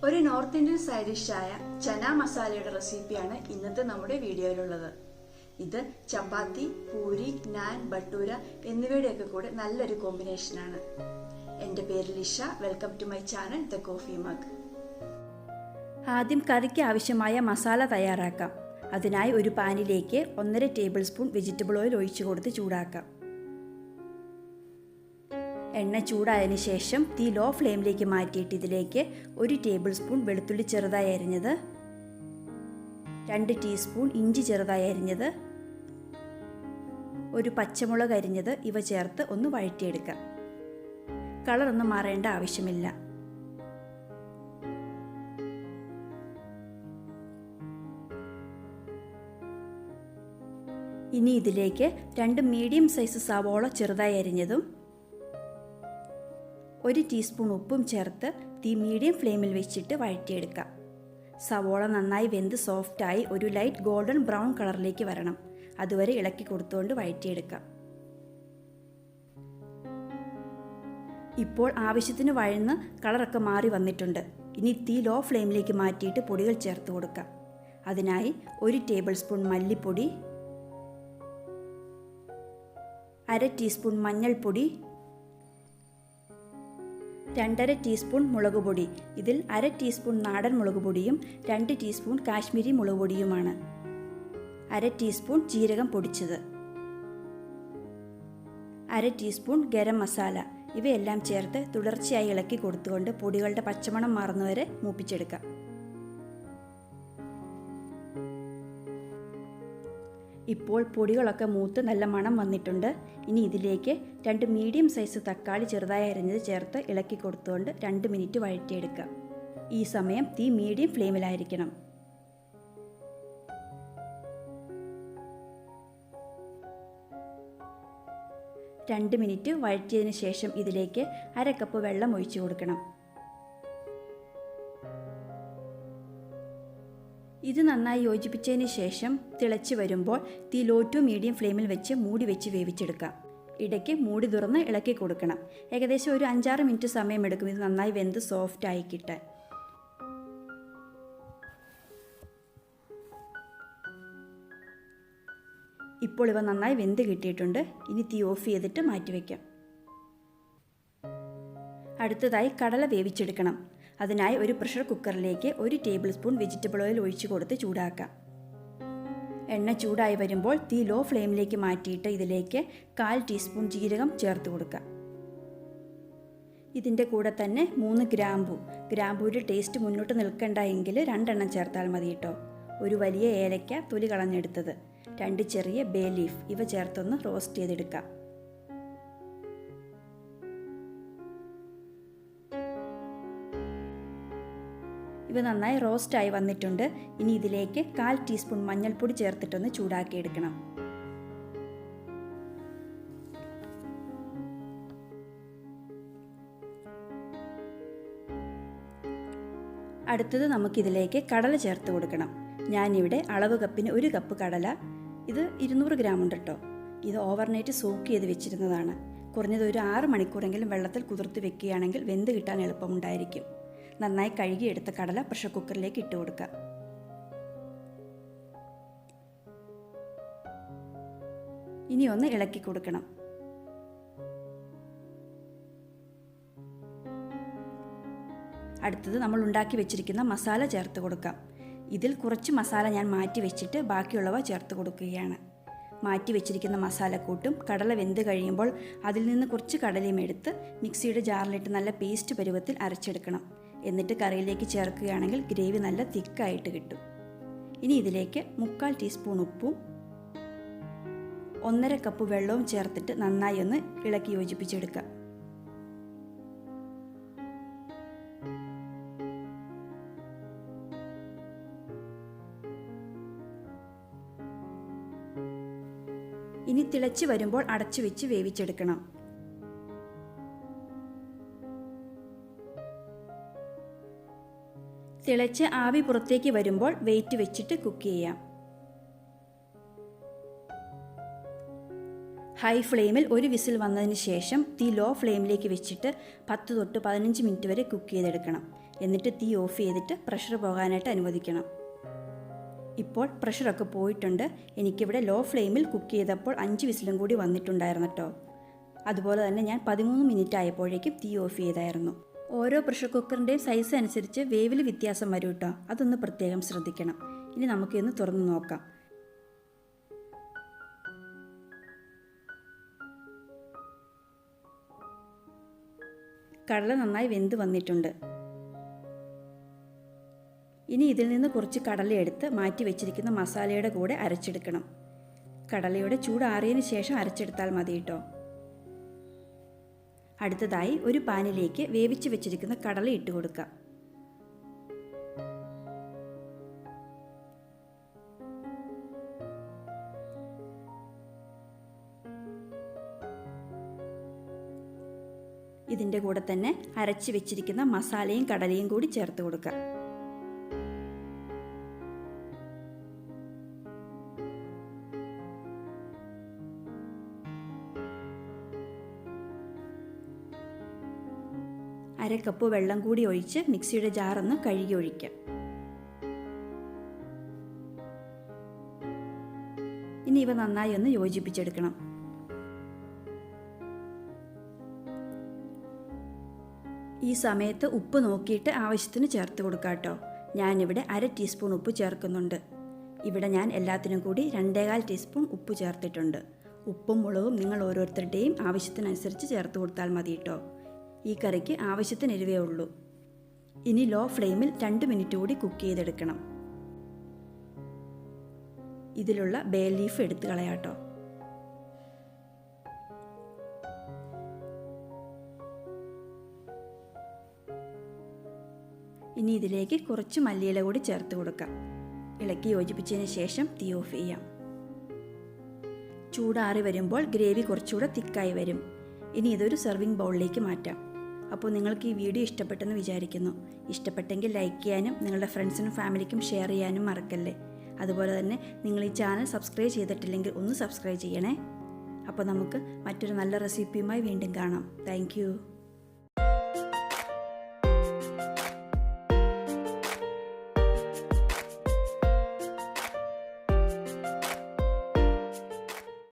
ഒരു north Indian side ഡിഷായ ചന മസാലയുടെ റെസിപ്പിയാണ് ഇന്നത്തെ നമ്മുടെ വീഡിയോയിലുള്ളത്. ഇത് ചപ്പാത്തി, പൂരി, നാൻ, ബട്ടൂര എന്നിവയുടെയൊക്കെ കൂടെ നല്ലൊരു കോമ്പിനേഷനാണ്. എൻ്റെ പേര് Lisha. Welcome to my channel the coffee mug. ആദ്യം കറിക്ക് ആവശ്യമായ മസാല തയ്യാറാക്കാം. അതിനായി ഒരു പാനിലേക്ക് 1.5 ടേബിൾ സ്പൂൺ വെജിറ്റബിൾ ഓയിൽ ഒഴിച്ചു കൊടുത്ത് ചൂടാക്കാം. എണ്ണ ചൂടായതിനു ശേഷം തീ ലോ ഫ്ലെയിമിലേക്ക് മാറ്റിയിട്ട് ഇതിലേക്ക് 1 ടേബിൾ സ്പൂൺ വെളുത്തുള്ളി ചെറുതായി അരിഞ്ഞത്, 2 ടീസ്പൂൺ ഇഞ്ചി ചെറുതായി അരിഞ്ഞത്, 1 പച്ചമുളക് അരിഞ്ഞത് ഇവ ചേർത്ത് ഒന്ന് വഴറ്റിയെടുക്കാം. കളറൊന്നും മാറേണ്ട ആവശ്യമില്ല. ഇനി ഇതിലേക്ക് 2 മീഡിയം സൈസ് സവോള ചെറുതായി അരിഞ്ഞതും 1 ടീസ്പൂൺ ഉപ്പും ചേർത്ത് തീ മീഡിയം ഫ്ലെയിമിൽ വെച്ചിട്ട് വഴറ്റിയെടുക്കാം. സവോള നന്നായി വെന്ത് സോഫ്റ്റായി ഒരു ലൈറ്റ് ഗോൾഡൻ ബ്രൗൺ കളറിലേക്ക് വരണം. അതുവരെ ഇളക്കി കൊടുത്തുകൊണ്ട് വഴറ്റിയെടുക്കാം. ഇപ്പോൾ ആവശ്യത്തിന് വഴന്ന് കളറൊക്കെ മാറി വന്നിട്ടുണ്ട്. ഇനി തീ ലോ ഫ്ലെയിമിലേക്ക് മാറ്റിയിട്ട് പൊടികൾ ചേർത്ത് കൊടുക്കാം. അതിനായി 1 ടേബിൾ സ്പൂൺ മല്ലിപ്പൊടി, 1/2 ടീസ്പൂൺ മഞ്ഞൾപ്പൊടി, 2.5 ടീസ്പൂൺ മുളക് പൊടി. ഇതിൽ 1/2 ടീസ്പൂൺ നാടൻ മുളക് പൊടിയും 2 ടീസ്പൂൺ കാശ്മീരി മുളക് പൊടിയുമാണ്. 1/2 ടീസ്പൂൺ ജീരകം പൊടിച്ചത്, 1/2 ടീസ്പൂൺ ഗരം മസാല. ഇവയെല്ലാം ചേർത്ത് തുടർച്ചയായി ഇളക്കി കൊടുത്തുകൊണ്ട് പൊടികളുടെ പച്ചമണം മാറുന്നവരെ മൂപ്പിച്ചെടുക്കാം. ഇപ്പോൾ പൊടികളൊക്കെ മൂത്ത് നല്ല മണം വന്നിട്ടുണ്ട്. ഇനി ഇതിലേക്ക് 2 മീഡിയം സൈസ് തക്കാളി ചെറുതായി അരിഞ്ഞത് ചേർത്ത് ഇളക്കി കൊടുത്തുകൊണ്ട് 2 മിനിറ്റ് വഴറ്റിയെടുക്കാം. ഈ സമയം തീ മീഡിയം ഫ്ലെയിമിലായിരിക്കണം. രണ്ട് മിനിറ്റ് വഴറ്റിയതിന് ശേഷം ഇതിലേക്ക് 1/2 കപ്പ് വെള്ളം ഒഴിച്ചു കൊടുക്കണം. ഇത് നന്നായി യോജിപ്പിച്ചതിന് ശേഷം തിളച്ച് വരുമ്പോൾ തീ ലോ ടു മീഡിയം ഫ്ലെയിമിൽ വെച്ച് മൂടി വെച്ച് വേവിച്ചെടുക്കാം. ഇടയ്ക്ക് മൂടി തുറന്ന് ഇളക്കി കൊടുക്കണം. ഏകദേശം ഒരു 5-6 മിനിറ്റ് സമയമെടുക്കും ഇത് നന്നായി വെന്ത് സോഫ്റ്റായി കിട്ടാൻ. ഇപ്പോൾ ഇവ നന്നായി വെന്ത് കിട്ടിയിട്ടുണ്ട്. ഇനി തീ ഓഫ് ചെയ്തിട്ട് മാറ്റിവെക്കാം. അടുത്തതായി കടല വേവിച്ചെടുക്കണം. അതിനായി ഒരു പ്രഷർ കുക്കറിലേക്ക് 1 ടേബിൾ സ്പൂൺ വെജിറ്റബിൾ ഓയിൽ ഒഴിച്ചു കൊടുത്ത് ചൂടാക്കാം. എണ്ണ ചൂടായി വരുമ്പോൾ തീ ലോ ഫ്ലെയിമിലേക്ക് മാറ്റിയിട്ട് ഇതിലേക്ക് 1/4 ടീസ്പൂൺ ജീരകം ചേർത്ത് കൊടുക്കാം. ഇതിൻ്റെ കൂടെ തന്നെ 3 ഗ്രാമ്പൂവിൻ്റെ ടേസ്റ്റ് മുന്നോട്ട് നിൽക്കണ്ട എങ്കിൽ 2 എണ്ണം ചേർത്താൽ മതി കേട്ടോ. ഒരു വലിയ ഏലക്ക തൊലി കളഞ്ഞെടുത്തത്, 2 ചെറിയ ബേ ലീഫ് ഇവ ചേർത്തൊന്ന് റോസ്റ്റ് ചെയ്തെടുക്കാം. ഇവ നന്നായി റോസ്റ്റായി വന്നിട്ടുണ്ട്. ഇനി ഇതിലേക്ക് 1/4 ടീസ്പൂൺ മഞ്ഞൾപ്പൊടി ചേർത്തിട്ടൊന്ന് ചൂടാക്കിയെടുക്കണം. അടുത്തത് നമുക്കിതിലേക്ക് കടല ചേർത്ത് കൊടുക്കണം. ഞാനിവിടെ അളവ് കപ്പിന് 1 കപ്പ് കടല, ഇത് 200 ഗ്രാം ഉണ്ട് കേട്ടോ. ഇത് ഓവർനൈറ്റ് സോക്ക് ചെയ്ത് വെച്ചിരുന്നതാണ്. കുറഞ്ഞത് ഒരു 6 മണിക്കൂറെങ്കിലും വെള്ളത്തിൽ കുതിർത്ത് വെക്കുകയാണെങ്കിൽ വെന്ത് കിട്ടാൻ എളുപ്പമുണ്ടായിരിക്കും. നന്നായി കഴുകിയെടുത്ത കടല പ്രഷർ കുക്കറിലേക്ക് ഇട്ട് കൊടുക്കാം. ഇനി ഒന്ന് ഇളക്കി കൊടുക്കണം. അടുത്തത് നമ്മൾ ഉണ്ടാക്കി വെച്ചിരിക്കുന്ന മസാല ചേർത്ത് കൊടുക്കാം. ഇതിൽ കുറച്ച് മസാല ഞാൻ മാറ്റി വെച്ചിട്ട് ബാക്കിയുള്ളവ ചേർത്ത് കൊടുക്കുകയാണ്. മാറ്റി വെച്ചിരിക്കുന്ന മസാലക്കൂട്ടും കടല വെന്ത് കഴിയുമ്പോൾ അതിൽ നിന്ന് കുറച്ച് കടലയും എടുത്ത് മിക്സിയുടെ ജാറിലിട്ട് നല്ല പേസ്റ്റ് പരുവത്തിൽ അരച്ചെടുക്കണം. എന്നിട്ട് കറിയിലേക്ക് ചേർക്കുകയാണെങ്കിൽ ഗ്രേവി നല്ല തിക്കായിട്ട് കിട്ടും. ഇനി ഇതിലേക്ക് 3/4 ടീസ്പൂൺ ഉപ്പും 1.5 കപ്പ് വെള്ളവും ചേർത്തിട്ട് നന്നായി ഒന്ന് ഇളക്കി യോജിപ്പിച്ചെടുക്കാം. ഇനി തിളച്ച് വരുമ്പോൾ അടച്ചു വെച്ച് വേവിച്ചെടുക്കണം. തിളച്ച് ആവി പുറത്തേക്ക് വരുമ്പോൾ വെയിറ്റ് വെച്ചിട്ട് കുക്ക് ചെയ്യാം. ഹൈ ഫ്ലെയിമിൽ ഒരു വിസിൽ വന്നതിന് ശേഷം തീ ലോ ഫ്ലെയിമിലേക്ക് വെച്ചിട്ട് 10 തൊട്ട് 15 മിനിറ്റ് വരെ കുക്ക് ചെയ്തെടുക്കണം. എന്നിട്ട് തീ ഓഫ് ചെയ്തിട്ട് പ്രഷർ പോകാനായിട്ട് അനുവദിക്കണം. ഇപ്പോൾ പ്രഷറൊക്കെ പോയിട്ടുണ്ട്. എനിക്കിവിടെ ലോ ഫ്ലെയിമിൽ കുക്ക് ചെയ്തപ്പോൾ 5 വിസിലും കൂടി വന്നിട്ടുണ്ടായിരുന്നു കേട്ടോ. അതുപോലെ തന്നെ ഞാൻ 13 മിനിറ്റ് ആയപ്പോഴേക്കും തീ ഓഫ് ചെയ്തായിരുന്നു. ഓരോ പ്രഷർ കുക്കറിൻ്റെയും സൈസ് അനുസരിച്ച് വേവിൽ വ്യത്യാസം വരും കേട്ടോ. അതൊന്ന് പ്രത്യേകം ശ്രദ്ധിക്കണം. ഇനി നമുക്കിന്ന് തുറന്ന് നോക്കാം. കടല നന്നായി വെന്ത് വന്നിട്ടുണ്ട്. ഇനി ഇതിൽ നിന്ന് കുറച്ച് കടല എടുത്ത് മാറ്റി വെച്ചിരിക്കുന്ന മസാലയുടെ കൂടെ അരച്ചെടുക്കണം. കടലയുടെ ചൂടാറിയതിന് ശേഷം അരച്ചെടുത്താൽ മതി കേട്ടോ. അടുത്തതായി ഒരു പാനിലേക്ക് വേവിച്ച് വെച്ചിരിക്കുന്ന കടല ഇട്ട് കൊടുക്കാം. ഇതിൻ്റെ കൂടെ തന്നെ അരച്ച് വെച്ചിരിക്കുന്ന മസാലയും കടലയും കൂടി ചേർത്ത് കൊടുക്കാം. അര കപ്പ് വെള്ളം കൂടി ഒഴിച്ച് മിക്സിയുടെ ജാറൊന്ന് കഴുകി ഒഴിക്കാം. ഇനി ഇവ നന്നായി ഒന്ന് യോജിപ്പിച്ചെടുക്കണം. ഈ സമയത്ത് ഉപ്പ് നോക്കിയിട്ട് ആവശ്യത്തിന് ചേർത്ത് കൊടുക്കാം കേട്ടോ. ഞാനിവിടെ 1/2 ടീസ്പൂൺ ഉപ്പ് ചേർക്കുന്നുണ്ട്. ഇവിടെ ഞാൻ എല്ലാത്തിനും കൂടി 2.25 ടീസ്പൂൺ ഉപ്പ് ചേർത്തിട്ടുണ്ട്. ഉപ്പും മുളകും നിങ്ങൾ ഓരോരുത്തരുടെയും ആവശ്യത്തിനനുസരിച്ച് ചേർത്ത് കൊടുത്താൽ മതി കേട്ടോ. ഈ കറിക്ക് ആവശ്യത്തിന് എരിവേ ഉള്ളൂ. ഇനി ലോ ഫ്ലെയിമിൽ 2 മിനിറ്റ് കൂടി കുക്ക് ചെയ്തെടുക്കണം. ഇതിലുള്ള ബേ ലീഫ് എടുത്ത് കളയാട്ടോ. ഇനി ഇതിലേക്ക് കുറച്ച് മല്ലിയില കൂടി ചേർത്ത് കൊടുക്കാം. ഇളക്കി യോജിപ്പിച്ചതിന് ശേഷം തീ ഓഫ് ചെയ്യാം. ചൂടാറി വരുമ്പോൾ ഗ്രേവി കുറച്ചുകൂടെ തിക്കായി വരും. ഇനി ഇതൊരു സെർവിങ് ബൗളിലേക്ക് മാറ്റാം. അപ്പോൾ നിങ്ങൾക്ക് ഈ വീഡിയോ ഇഷ്ടപ്പെട്ടെന്ന് വിചാരിക്കുന്നു. ഇഷ്ടപ്പെട്ടെങ്കിൽ ലൈക്ക് ചെയ്യാനും നിങ്ങളുടെ ഫ്രണ്ട്സിനും ഫാമിലിക്കും ഷെയർ ചെയ്യാനും മറക്കല്ലേ. അതുപോലെ തന്നെ നിങ്ങൾ ഈ ചാനൽ സബ്സ്ക്രൈബ് ചെയ്തിട്ടില്ലെങ്കിൽ ഒന്ന് സബ്സ്ക്രൈബ് ചെയ്യണേ. അപ്പോൾ നമുക്ക് മറ്റൊരു നല്ല റെസിപ്പിയുമായി വീണ്ടും കാണാം. താങ്ക്